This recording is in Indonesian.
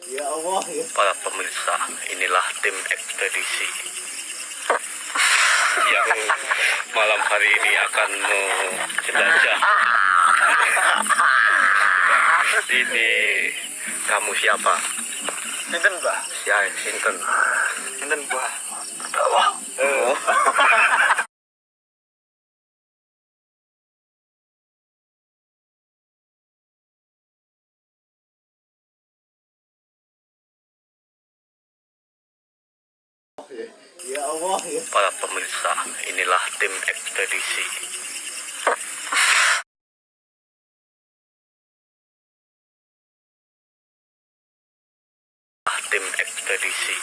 Ya Allah ya. Para pemirsa, inilah tim ekspedisi yang malam hari ini akan menjelajah. Ini kamu siapa? Sinten, Mbah? Ya, sinten. Sinten, Mbah? Oh. Ya Allah ya. Para pemirsa, inilah tim ekspedisi tim ekspedisi